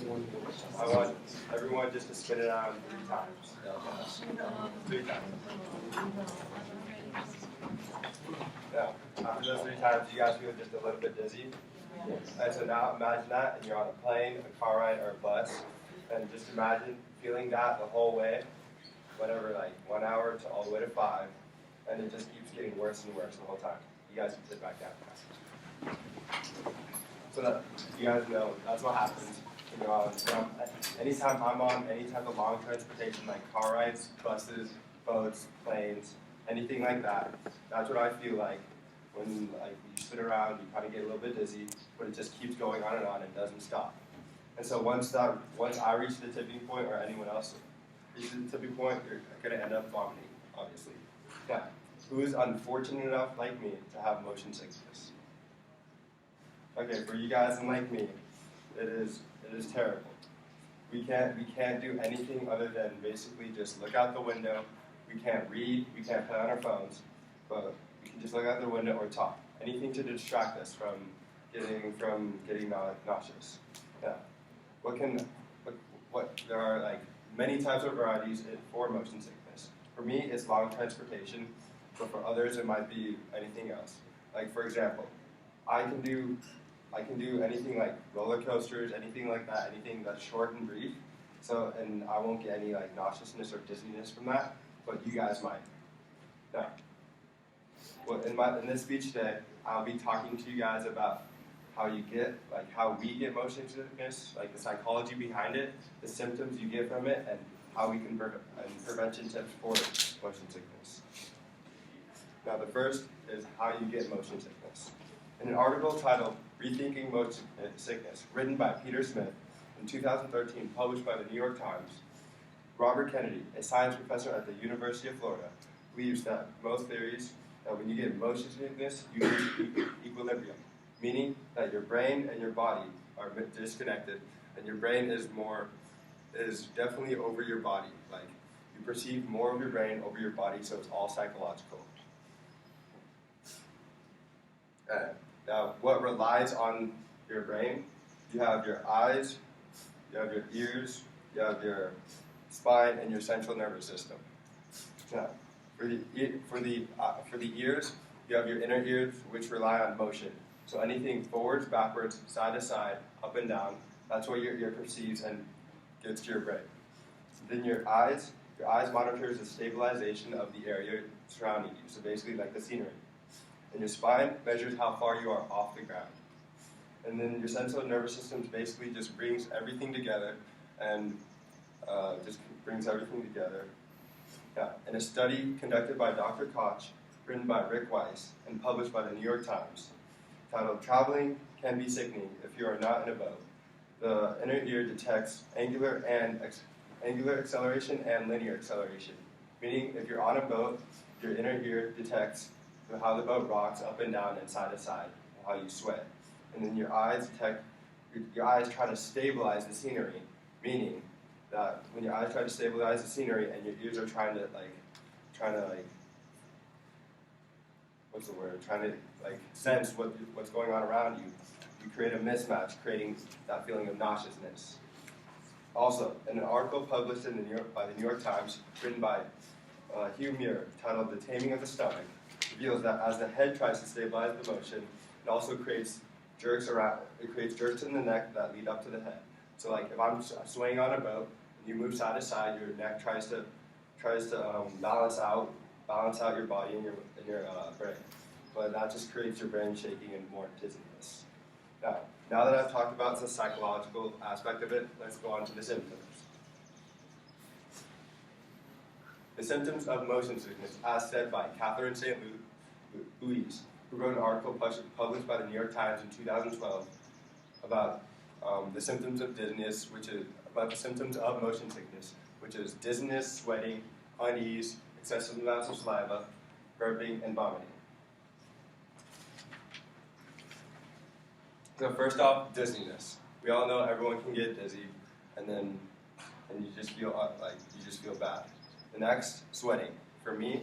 I want everyone just to spin it out 3 times. 3 times. Yeah. After those 3 times, you guys feel just a little bit dizzy. And so now imagine that, and you're on a plane, a car ride, or a bus, and just imagine feeling that the whole way, whatever, like 1 hour to all the way to 5, and it just keeps getting worse and worse the whole time. You guys can sit back down. So that you guys know that's what happens. You know, anytime I'm on any type of long transportation, like car rides, buses, boats, planes, anything like that, that's what I feel like when you sit around, you kind of get a little bit dizzy, but it just keeps going on and doesn't stop. And so once I reach the tipping point, or anyone else reaches the tipping point, you're going to end up vomiting, obviously. Now, who is unfortunate enough, like me, to have motion sickness? Okay, for you guys and like me, it is terrible. We can't do anything other than basically just look out the window. We can't read, we can't play on our phones, but we can just look out the window or talk. Anything to distract us from getting nauseous. Yeah. There are like many types of varieties for motion sickness. For me, it's long transportation, but for others, it might be anything else. Like for example, I can do anything like roller coasters, anything like that, anything that's short and brief. So, and I won't get any like nauseousness or dizziness from that, but you guys might. Now, well, in this speech today, I'll be talking to you guys about how we get motion sickness, like the psychology behind it, the symptoms you get from it, and how we can and prevention tips for motion sickness. Now, the first is how you get motion sickness. In an article titled Rethinking Motion Sickness, written by Peter Smith in 2013, published by the New York Times, Robert Kennedy, a science professor at the University of Florida, believes that most theories that when you get motion sickness, you reach equilibrium, meaning that your brain and your body are disconnected, and your brain is definitely over your body. Like you perceive more of your brain over your body, so it's all psychological. Now, what relies on your brain? You have your eyes, you have your ears, you have your spine, and your central nervous system. Now, for the ears, you have your inner ears, which rely on motion. So anything forwards, backwards, side to side, up and down, that's what your ear perceives and gets to your brain. Then your eyes monitors the stabilization of the area surrounding you, so basically like the scenery. And your spine measures how far you are off the ground. And then your central nervous system basically just brings everything together and Yeah. In a study conducted by Dr. Koch, written by Rick Weiss, and published by the New York Times, titled Traveling Can Be Sickening If You Are Not in a Boat, the inner ear detects angular acceleration and linear acceleration. Meaning, if you're on a boat, your inner ear detects how the boat rocks up and down and side to side, and how you sweat. And then your eyes try to stabilize the scenery, meaning that when your eyes try to stabilize the scenery and your ears are trying to sense what's going on around you, you create a mismatch, creating that feeling of nauseousness. Also, in an article published by the New York Times, written by Hugh Muir, titled "The Taming of the Stomach," reveals that as the head tries to stabilize the motion, it also creates jerks in the neck that lead up to the head. So, like if I'm swaying on a boat and you move side to side, your neck tries to balance out your body and your brain. But that just creates your brain shaking and more dizziness. Now that I've talked about the psychological aspect of it, let's go on to the symptoms. The symptoms of motion sickness, as said by Catherine St. Louise, who wrote an article published by the New York Times in 2012 about the symptoms of dizziness, about the symptoms of motion sickness, which is dizziness, sweating, unease, excessive amounts of saliva, burping, and vomiting. So first off, dizziness. We all know everyone can get dizzy, and you just feel bad. The next, sweating. For me,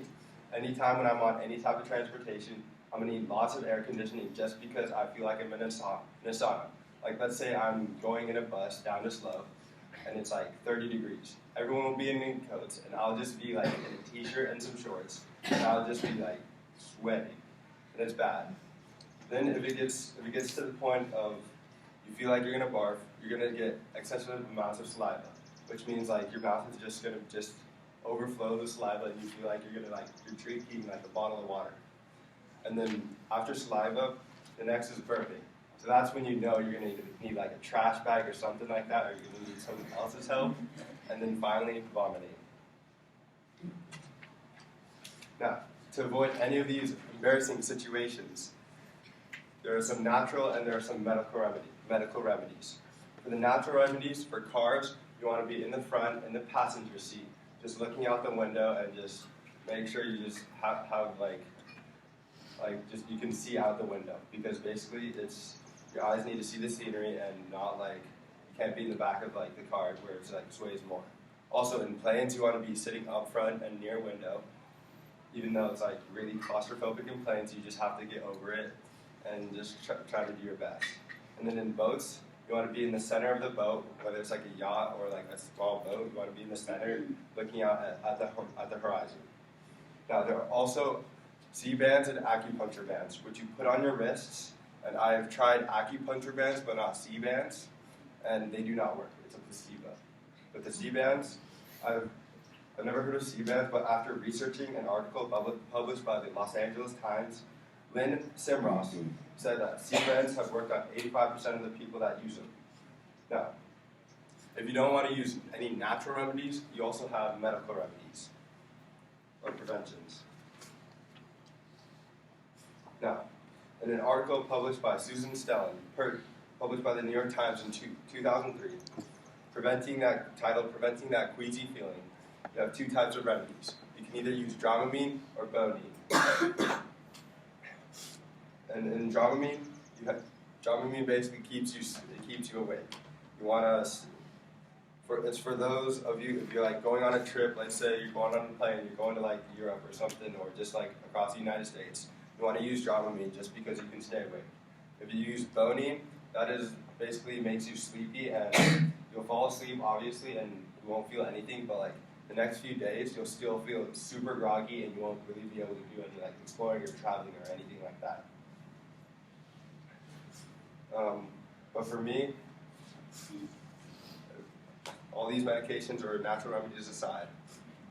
anytime when I'm on any type of transportation, I'm gonna need lots of air conditioning just because I feel like I'm in a sauna. Like let's say I'm going in a bus down to Slow, and it's like 30 degrees. Everyone will be in coats, and I'll just be like in a t-shirt and some shorts, and I'll just be like sweating, and it's bad. Then if it gets to the point of you feel like you're gonna barf, you're gonna get excessive amounts of saliva, which means like your mouth is just gonna overflow the saliva, and you feel like you're drinking like a bottle of water. And then after saliva, the next is burping. So that's when you know you're gonna need like a trash bag or something like that, or you're gonna need someone else's help. And then finally, vomiting. Now, to avoid any of these embarrassing situations, there are some natural and there are some medical remedies. For the natural remedies, for cars, you want to be in the front, in the passenger seat, just looking out the window and just make sure you just have just you can see out the window, because basically your eyes need to see the scenery and not like you can't be in the back of like the car where it's like sways more. Also in planes, you want to be sitting up front and near window, even though it's like really claustrophobic in planes. You just have to get over it and just try to do your best. And then in boats, you want to be in the center of the boat, whether it's like a yacht or like a small boat. You want to be in the center, looking out at the horizon. Now there are also C-bands and acupuncture bands, which you put on your wrists. And I have tried acupuncture bands, but not C-bands, and they do not work. It's a placebo. But the C-bands, I've never heard of C-bands, but after researching an article published by the Los Angeles Times, Lynn Simross said that C-bands have worked on 85% of the people that use them. Now, if you don't want to use any natural remedies, you also have medical remedies or preventions. Now, in an article published by Susan Stellan, published by the New York Times in 2003, preventing that queasy feeling, you have two types of remedies. You can either use Dramamine or Bonine. And in Dramamine, Dramamine basically keeps you awake. You want to. It's for those of you, if you're like going on a trip, let's say you're going on a plane, you're going to like Europe or something, or just like across the United States. You want to use Dramamine just because you can stay awake. If you use Bonine, that is basically makes you sleepy, and you'll fall asleep obviously, and you won't feel anything. But like the next few days, you'll still feel super groggy, and you won't really be able to do any like exploring or traveling or anything like that. But for me, all these medications or natural remedies aside,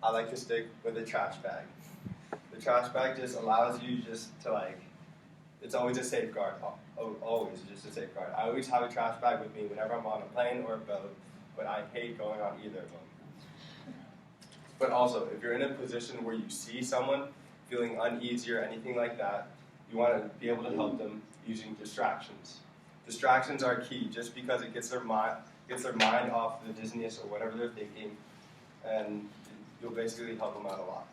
I like to stick with a trash bag. The trash bag just allows you just to like, it's always a safeguard, always just a safeguard. I always have a trash bag with me whenever I'm on a plane or a boat, but I hate going on either of them. But also, if you're in a position where you see someone feeling uneasy or anything like that, you want to be able to help them using distractions. Distractions are key, just because it gets their mind off the dizziness or whatever they're thinking, and you'll basically help them out a lot.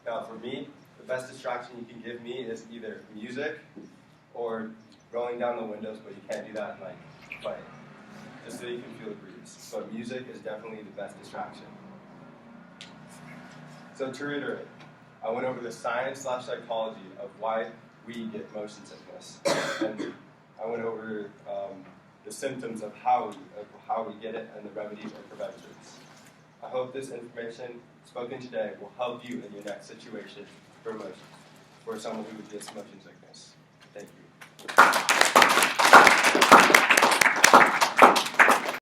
Now, for me, the best distraction you can give me is either music or rolling down the windows, but you can't do that in like play, just so you can feel the breeze. But music is definitely the best distraction. So to reiterate, I went over the science/psychology of why we get motion sickness, and I went over the symptoms of how we get it and the remedies or preventions. I hope this information spoken today will help you in your next situation for someone who gets motion sickness.